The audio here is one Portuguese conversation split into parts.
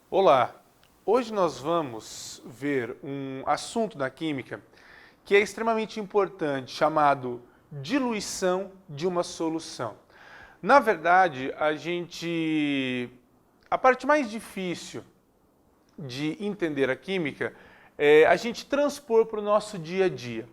Olá! Hoje nós vamos ver um assunto da química que é extremamente importante, chamado diluição de uma solução. Na verdade, a parte mais difícil de entender a química é a gente transpor para o nosso dia a dia.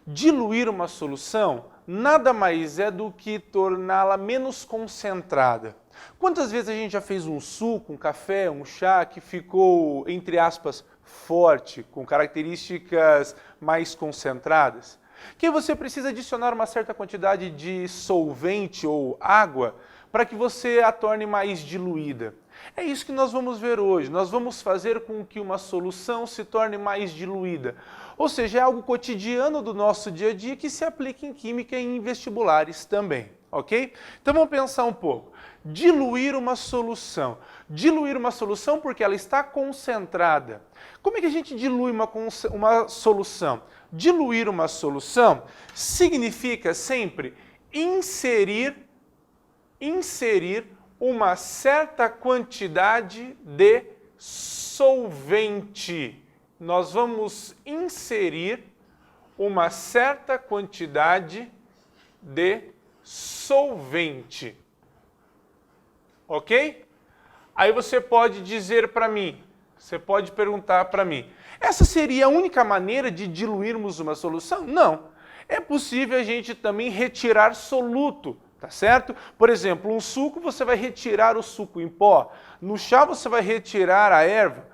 Diluir uma solução nada mais é do que torná-la menos concentrada. Quantas vezes a gente já fez um suco, um café, um chá que ficou, entre aspas, forte, com características mais concentradas? Que você precisa adicionar uma certa quantidade de solvente ou água para que você a torne mais diluída. É isso que nós vamos ver hoje. Nós vamos fazer com que uma solução se torne mais diluída. Ou seja, é algo cotidiano do nosso dia a dia que se aplica em química e em vestibulares também, ok? Então vamos pensar um pouco. Diluir uma solução. Diluir uma solução porque ela está concentrada. Como é que a gente dilui uma solução? Diluir uma solução significa sempre inserir uma certa quantidade de solvente. Nós vamos inserir uma certa quantidade de solvente. Ok? Aí você pode dizer para mim, você pode perguntar para mim, essa seria a única maneira de diluirmos uma solução? Não. É possível a gente também retirar soluto. Tá certo? Por exemplo, um suco você vai retirar o suco em pó, no chá você vai retirar a erva,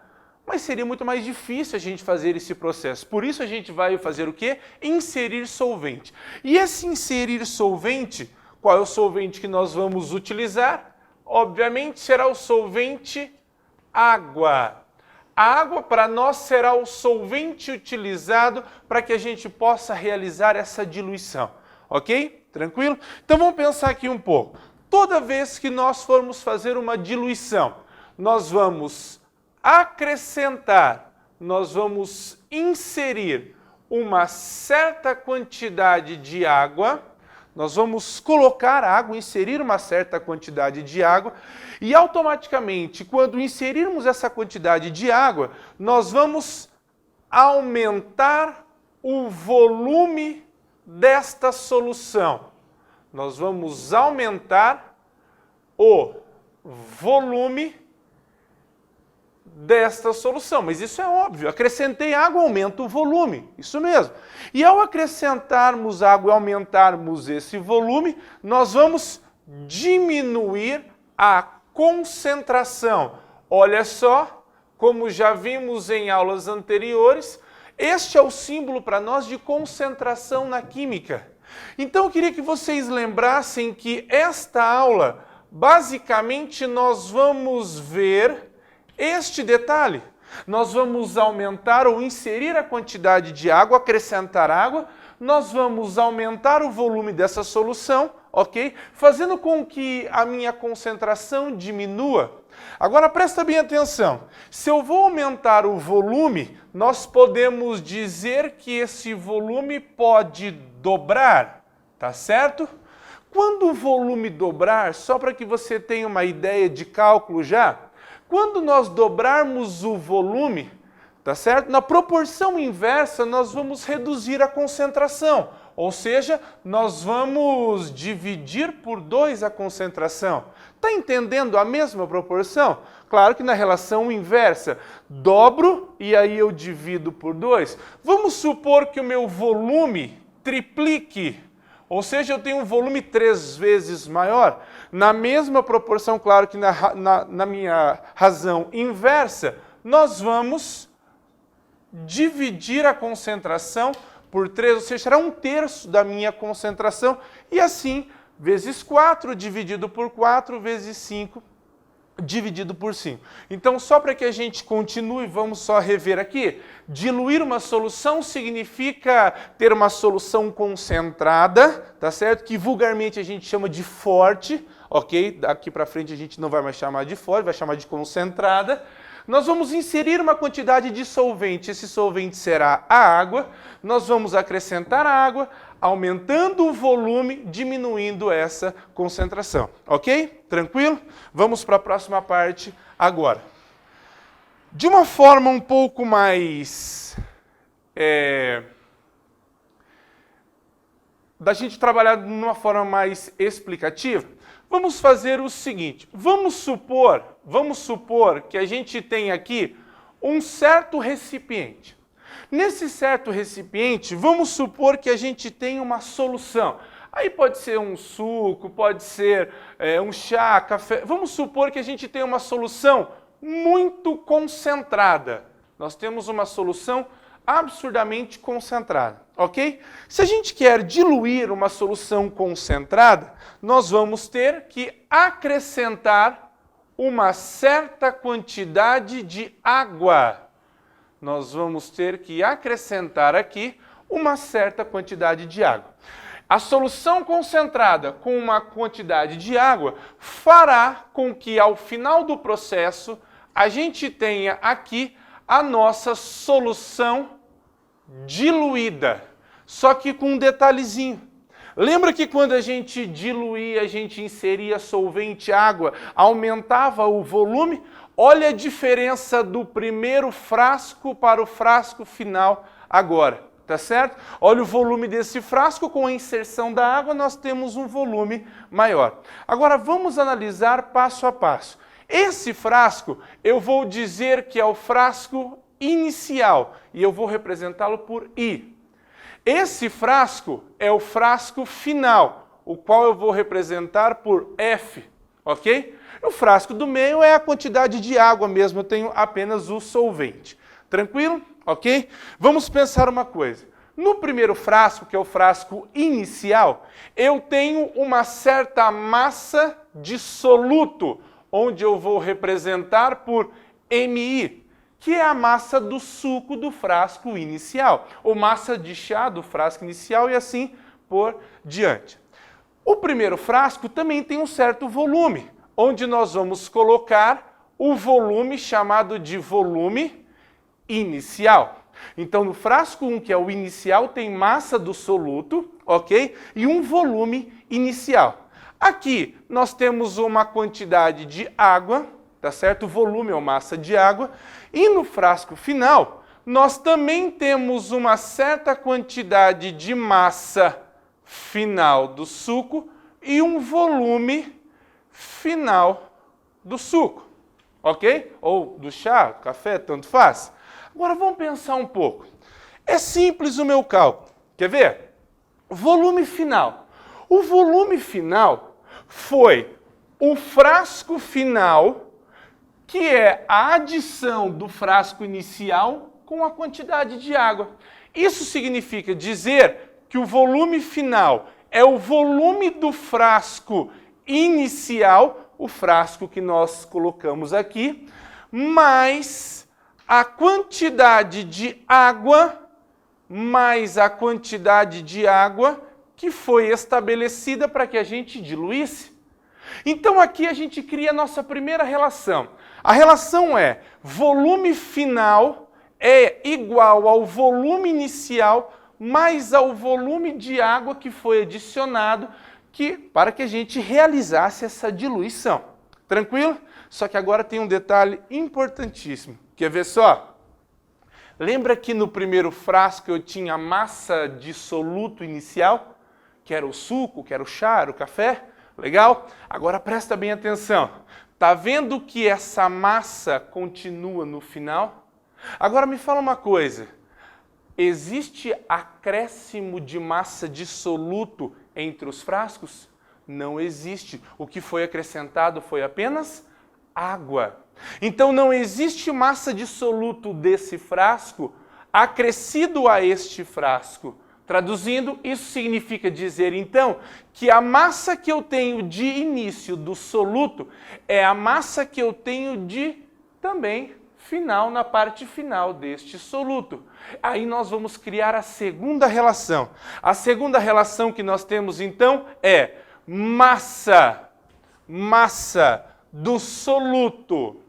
mas seria muito mais difícil a gente fazer esse processo. Por isso a gente vai fazer o quê? Inserir solvente. E esse inserir solvente, qual é o solvente que nós vamos utilizar? Obviamente será o solvente água. A água para nós será o solvente utilizado para que a gente possa realizar essa diluição. Ok? Tranquilo? Então vamos pensar aqui um pouco. Toda vez que nós formos fazer uma diluição, nós vamos acrescentar, nós vamos inserir uma certa quantidade de água, nós vamos colocar água, inserir uma certa quantidade de água e automaticamente, quando inserirmos essa quantidade de água, nós vamos aumentar o volume desta solução. Nós vamos aumentar o volume desta solução. Mas isso é óbvio. Acrescentei água, aumenta o volume. Isso mesmo. E ao acrescentarmos água e aumentarmos esse volume, nós vamos diminuir a concentração. Olha só, como já vimos em aulas anteriores, este é o símbolo para nós de concentração na química. Então eu queria que vocês lembrassem que esta aula, basicamente nós vamos ver este detalhe. Nós vamos aumentar ou inserir a quantidade de água, acrescentar água, nós vamos aumentar o volume dessa solução, ok? Fazendo com que a minha concentração diminua. Agora presta bem atenção, se eu vou aumentar o volume, nós podemos dizer que esse volume pode dobrar, tá certo? Quando o volume dobrar, só para que você tenha uma ideia de cálculo já, quando nós dobrarmos o volume, tá certo? Na proporção inversa, nós vamos reduzir a concentração, ou seja, nós vamos dividir por 2 a concentração. Está entendendo a mesma proporção? Claro que na relação inversa, dobro e aí eu divido por 2. Vamos supor que o meu volume triplique, ou seja, eu tenho um volume 3 vezes maior. Na mesma proporção, claro que na minha razão inversa, nós vamos dividir a concentração por 3, ou seja, será 1/3 da minha concentração, e assim, vezes 4, dividido por 4, vezes 5, dividido por 5. Então, só para que a gente continue, vamos só rever aqui. Diluir uma solução significa ter uma solução concentrada, tá certo? Que vulgarmente a gente chama de forte, ok? Daqui para frente a gente não vai mais chamar de forte, vai chamar de concentrada. Nós vamos inserir uma quantidade de solvente, esse solvente será a água, nós vamos acrescentar a água, aumentando o volume, diminuindo essa concentração, ok? Tranquilo? Vamos para a próxima parte agora. De uma forma um pouco mais... da gente trabalhar de uma forma mais explicativa, vamos fazer o seguinte, vamos supor que a gente tem aqui um certo recipiente. Nesse certo recipiente, vamos supor que a gente tem uma solução. Aí pode ser um suco, pode ser um chá, café. Vamos supor que a gente tem uma solução muito concentrada. Nós temos uma solução absurdamente concentrada, ok? Se a gente quer diluir uma solução concentrada, nós vamos ter que acrescentar uma certa quantidade de água. Nós vamos ter que acrescentar aqui uma certa quantidade de água. A solução concentrada com uma quantidade de água fará com que ao final do processo a gente tenha aqui a nossa solução diluída, só que com um detalhezinho. Lembra que quando a gente diluía, a gente inseria solvente, água, aumentava o volume? Olha a diferença do primeiro frasco para o frasco final agora, tá certo? Olha o volume desse frasco, com a inserção da água nós temos um volume maior. Agora vamos analisar passo a passo. Esse frasco eu vou dizer que é o frasco inicial e eu vou representá-lo por I. Esse frasco é o frasco final, o qual eu vou representar por F, ok? O frasco do meio é a quantidade de água mesmo, eu tenho apenas o solvente. Tranquilo? Ok? Vamos pensar uma coisa. No primeiro frasco, que é o frasco inicial, eu tenho uma certa massa de soluto, onde eu vou representar por MI, que é a massa do suco do frasco inicial, ou massa de chá do frasco inicial e assim por diante. O primeiro frasco também tem um certo volume, onde nós vamos colocar o volume chamado de volume inicial. Então, no frasco 1, que é o inicial, tem massa do soluto, ok? E um volume inicial. Aqui nós temos uma quantidade de água, tá certo? O volume ou massa de água. E no frasco final, nós também temos uma certa quantidade de massa final do suco e um volume final do suco, ok? Ou do chá, café, tanto faz. Agora vamos pensar um pouco. É simples o meu cálculo. Quer ver? Volume final. O volume final foi o frasco final, que é a adição do frasco inicial com a quantidade de água. Isso significa dizer que o volume final é o volume do frasco inicial, o frasco que nós colocamos aqui, mais a quantidade de água, mais a quantidade de água que foi estabelecida para que a gente diluísse. Então aqui a gente cria a nossa primeira relação. A relação é volume final é igual ao volume inicial mais ao volume de água que foi adicionado para que a gente realizasse essa diluição. Tranquilo? Só que agora tem um detalhe importantíssimo. Quer ver só? Lembra que no primeiro frasco eu tinha a massa de soluto inicial? Que era o suco, que era o chá, era o café? Legal? Agora presta bem atenção. Tá vendo que essa massa continua no final? Agora me fala uma coisa. Existe acréscimo de massa de soluto entre os frascos? Não existe. O que foi acrescentado foi apenas água. Então não existe massa de soluto desse frasco acrescido a este frasco. Traduzindo, isso significa dizer então que a massa que eu tenho de início do soluto é a massa que eu tenho de também final, na parte final deste soluto. Aí nós vamos criar a segunda relação. A segunda relação que nós temos então é massa do soluto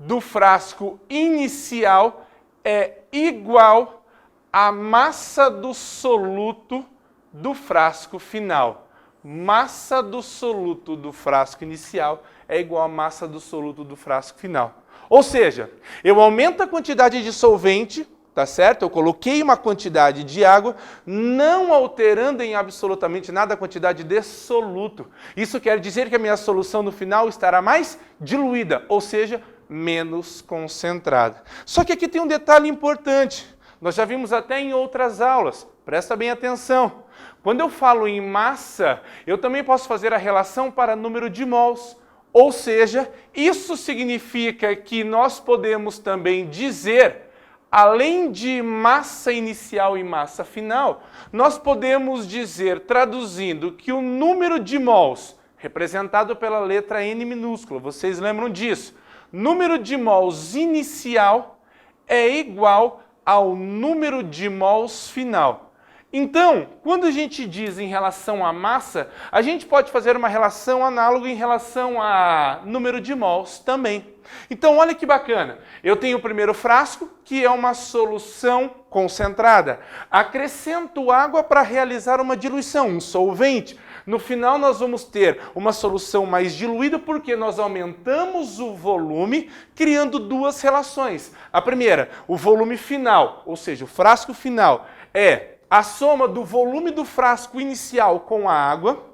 do frasco inicial é igual à massa do soluto do frasco final. Massa do soluto do frasco inicial é igual à massa do soluto do frasco final. Ou seja, eu aumento a quantidade de solvente, tá certo? Eu coloquei uma quantidade de água, não alterando em absolutamente nada a quantidade de soluto. Isso quer dizer que a minha solução no final estará mais diluída, ou seja, menos concentrada. Só que aqui tem um detalhe importante. Nós já vimos até em outras aulas. Presta bem atenção. Quando eu falo em massa, eu também posso fazer a relação para número de mols. Ou seja, isso significa que nós podemos também dizer, além de massa inicial e massa final, nós podemos dizer, traduzindo, que o número de mols, representado pela letra N minúscula, vocês lembram disso? Número de mols inicial é igual ao número de mols final. Então, quando a gente diz em relação à massa, a gente pode fazer uma relação análoga em relação a número de mols também. Então, olha que bacana. Eu tenho o primeiro frasco, que é uma solução concentrada. Acrescento água para realizar uma diluição, um solvente. No final, nós vamos ter uma solução mais diluída porque nós aumentamos o volume, criando duas relações. A primeira, o volume final, ou seja, o frasco final, é a soma do volume do frasco inicial com a água,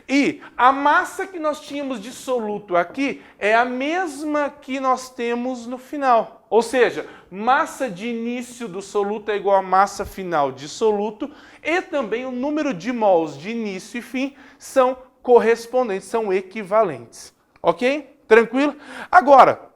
e a massa que nós tínhamos de soluto aqui é a mesma que nós temos no final. Ou seja, massa de início do soluto é igual a massa final de soluto, e também o número de mols de início e fim são correspondentes, são equivalentes. Ok? Tranquilo? Agora,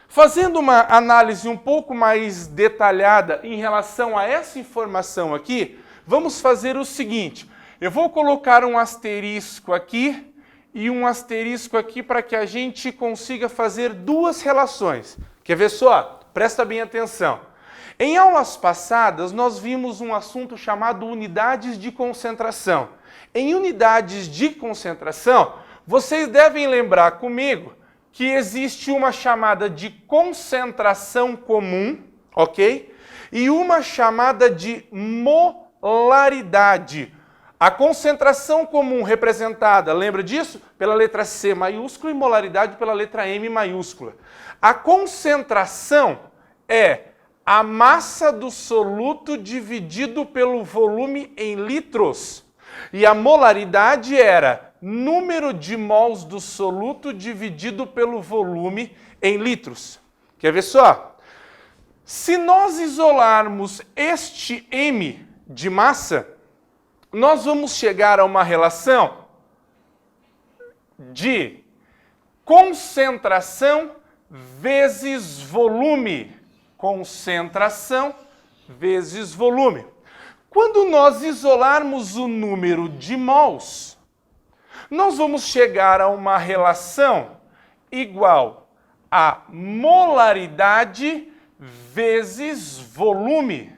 fazendo uma análise um pouco mais detalhada em relação a essa informação aqui, vamos fazer o seguinte. Eu vou colocar um asterisco aqui e um asterisco aqui para que a gente consiga fazer duas relações. Quer ver só? Presta bem atenção. Em aulas passadas, nós vimos um assunto chamado unidades de concentração. Em unidades de concentração, vocês devem lembrar comigo que existe uma chamada de concentração comum, ok? E uma chamada de molaridade. A concentração comum representada, lembra disso? Pela letra C maiúscula e molaridade pela letra M maiúscula. A concentração é a massa do soluto dividido pelo volume em litros. E a molaridade era número de mols do soluto dividido pelo volume em litros. Quer ver só? Se nós isolarmos este M de massa, nós vamos chegar a uma relação de concentração vezes volume. Concentração vezes volume. Quando nós isolarmos o número de mols, nós vamos chegar a uma relação igual a molaridade vezes volume.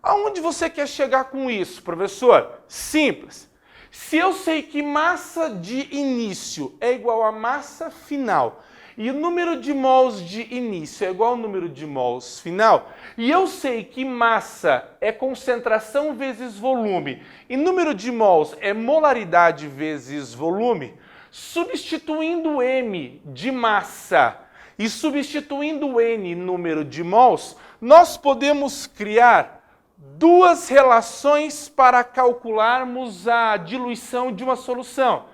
Aonde você quer chegar com isso, professor? Simples. Se eu sei que massa de início é igual a massa final e o número de mols de início é igual ao número de mols final, e eu sei que massa é concentração vezes volume e número de mols é molaridade vezes volume, substituindo M de massa e substituindo N número de mols, nós podemos criar duas relações para calcularmos a diluição de uma solução.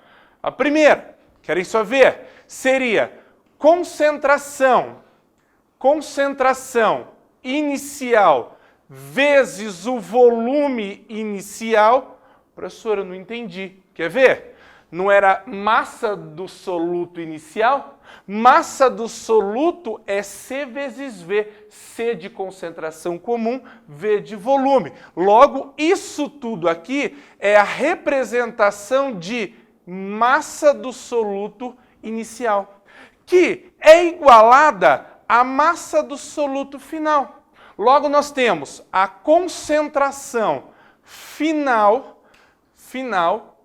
A primeira, querem só ver, seria concentração inicial vezes o volume inicial. Professor, eu não entendi. Quer ver? Não era massa do soluto inicial? Massa do soluto é C vezes V. C de concentração comum, V de volume. Logo, isso tudo aqui é a representação de massa do soluto inicial, que é igualada à massa do soluto final. Logo, nós temos a concentração final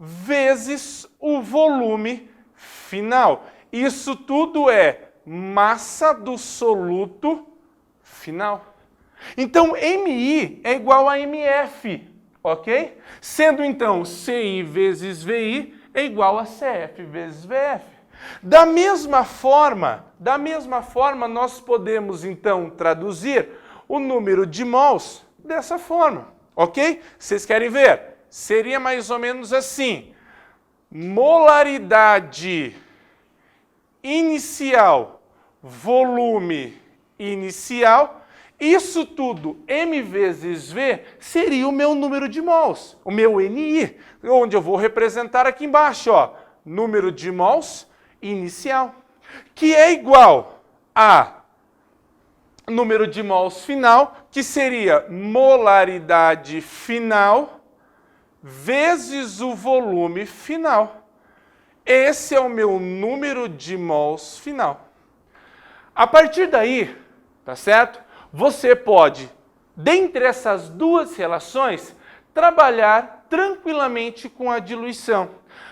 vezes o volume final. Isso tudo é massa do soluto final. Então, MI é igual a MF, ok? Sendo então CI vezes VI é igual a CF vezes VF. Da mesma forma, nós podemos então traduzir o número de mols dessa forma, ok? Vocês querem ver? Seria mais ou menos assim: molaridade inicial, volume inicial. Isso tudo, M vezes V, seria o meu número de mols, o meu NI, onde eu vou representar aqui embaixo, ó, número de mols inicial, que é igual a número de mols final, que seria molaridade final vezes o volume final. Esse é o meu número de mols final. A partir daí, tá certo? Você pode, dentre essas duas relações, trabalhar tranquilamente com a diluição.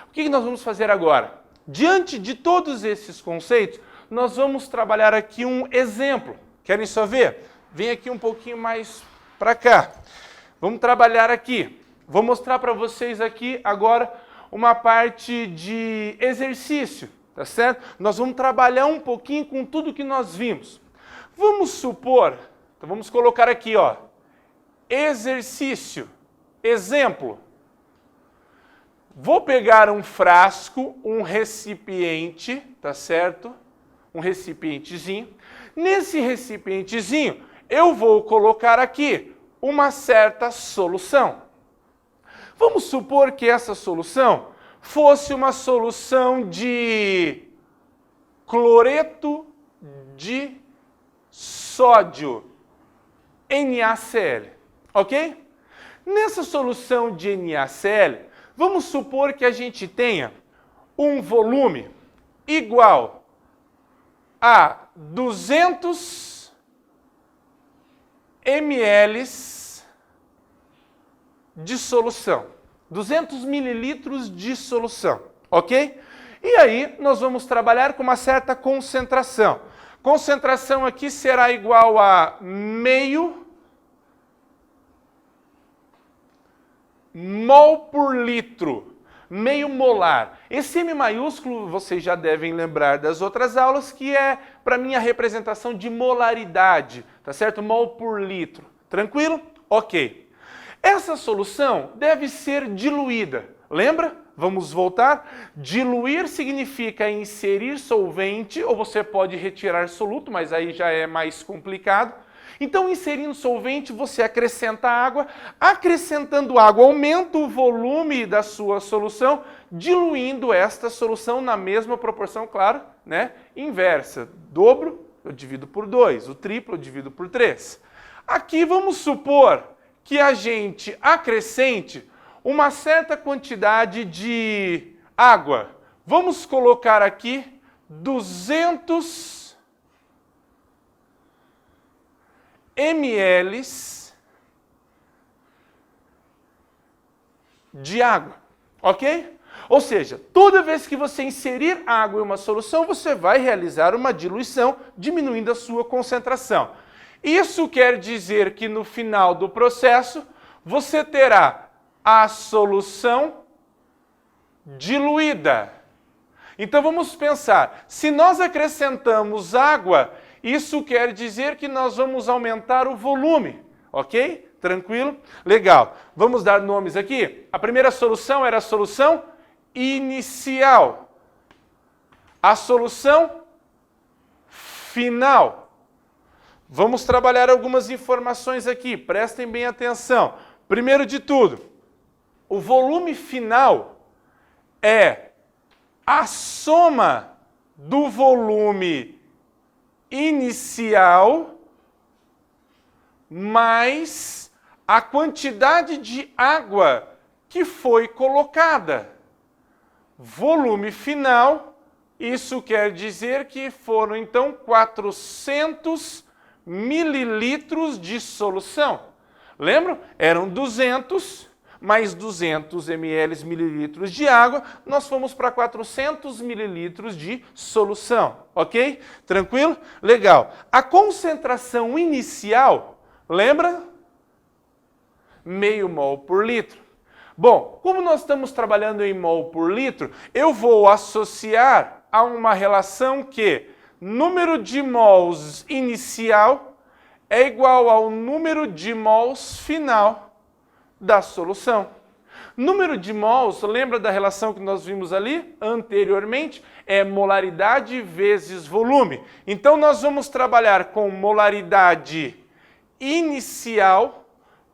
O que nós vamos fazer agora? Diante de todos esses conceitos, nós vamos trabalhar aqui um exemplo. Querem só ver? Vem aqui um pouquinho mais para cá. Vamos trabalhar aqui. Vou mostrar para vocês aqui agora uma parte de exercício, tá certo? Nós vamos trabalhar um pouquinho com tudo que nós vimos. Vamos supor, então vamos colocar aqui, ó, exercício, exemplo. Vou pegar um frasco, um recipiente, tá certo? Um recipientezinho. Nesse recipientezinho, eu vou colocar aqui uma certa solução. Vamos supor que essa solução fosse uma solução de cloreto de sódio, NaCl, ok? Nessa solução de NaCl, vamos supor que a gente tenha um volume igual a 200 ml de solução, 200 mililitros de solução, ok? E aí nós vamos trabalhar com uma certa concentração. Concentração aqui será igual a meio mol por litro, meio molar. Esse M maiúsculo vocês já devem lembrar das outras aulas, que é para mim a representação de molaridade, tá certo? Mol por litro. Tranquilo? Ok. Essa solução deve ser diluída. Lembra? Vamos voltar. Diluir significa inserir solvente, ou você pode retirar soluto, mas aí já é mais complicado. Então, inserindo solvente, você acrescenta água. Acrescentando água, aumenta o volume da sua solução, diluindo esta solução na mesma proporção, claro, né? Inversa. Dobro, eu divido por 2. O triplo, eu divido por 3. Aqui, vamos supor que a gente acrescente uma certa quantidade de água. Vamos colocar aqui 200 ml de água, ok? Ou seja, toda vez que você inserir água em uma solução, você vai realizar uma diluição, diminuindo a sua concentração. Isso quer dizer que no final do processo, você terá a solução diluída. Então vamos pensar, se nós acrescentamos água, isso quer dizer que nós vamos aumentar o volume, ok? Tranquilo? Legal. Vamos dar nomes aqui. A primeira solução era a solução inicial. A solução final. Vamos trabalhar algumas informações aqui, prestem bem atenção. Primeiro de tudo, o volume final é a soma do volume inicial mais a quantidade de água que foi colocada. Volume final, isso quer dizer que foram então 400 mililitros de solução. Lembram? Eram 200, mais 200 mililitros de água, nós fomos para 400 mililitros de solução, ok? Tranquilo? Legal. A concentração inicial, lembra? Meio mol por litro. Bom, como nós estamos trabalhando em mol por litro, eu vou associar a uma relação que número de mols inicial é igual ao número de mols final da solução. Número de mols, lembra da relação que nós vimos ali anteriormente? É molaridade vezes volume. Então nós vamos trabalhar com molaridade inicial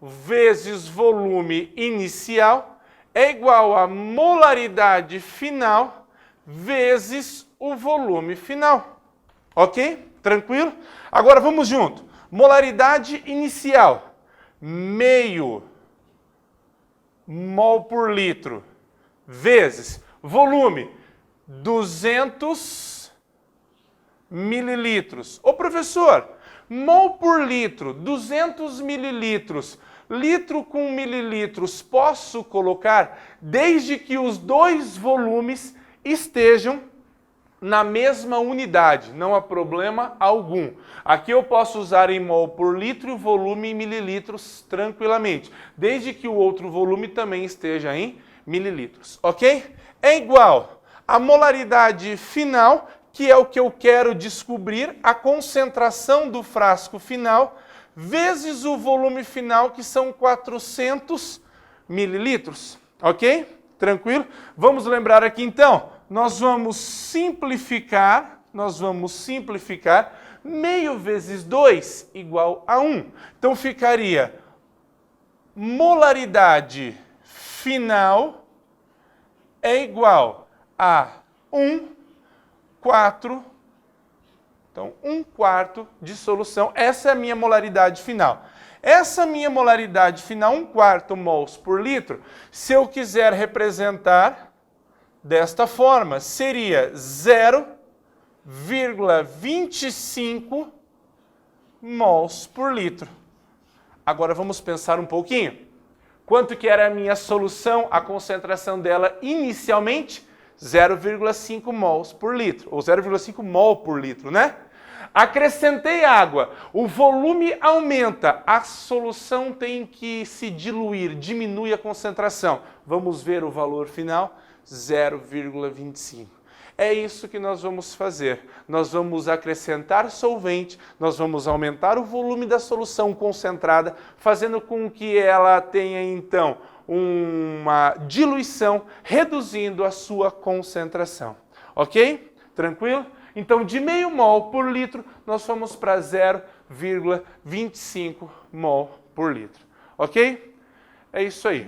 vezes volume inicial é igual a molaridade final vezes o volume final. Ok? Tranquilo? Agora vamos junto. Molaridade inicial, meio mol por litro, vezes volume, 200 mililitros. Ô professor, mol por litro, 200 mililitros, litro com mililitros, posso colocar desde que os dois volumes estejam na mesma unidade, não há problema algum. Aqui eu posso usar em mol por litro e o volume em mililitros tranquilamente, desde que o outro volume também esteja em mililitros, ok? É igual a molaridade final, que é o que eu quero descobrir, a concentração do frasco final, vezes o volume final, que são 400 mililitros, ok? Tranquilo? Vamos lembrar aqui então. Nós vamos simplificar, meio vezes 2 igual a 1. Então ficaria molaridade final é igual a 1/4, então 1/4 de solução. Essa é a minha molaridade final. Essa minha molaridade final, 1/4 mols por litro, se eu quiser representar desta forma, seria 0,25 mols por litro. Agora vamos pensar um pouquinho. Quanto que era a minha solução, a concentração dela inicialmente? 0,5 mols por litro, ou 0,5 mol por litro, né? Acrescentei água, o volume aumenta, a solução tem que se diluir, diminui a concentração. Vamos ver o valor final? 0,25. É isso que nós vamos fazer. Nós vamos acrescentar solvente, nós vamos aumentar o volume da solução concentrada, fazendo com que ela tenha então uma diluição, reduzindo a sua concentração. Ok? Tranquilo? Então, de meio mol por litro, nós fomos para 0,25 mol por litro. Ok? É isso aí.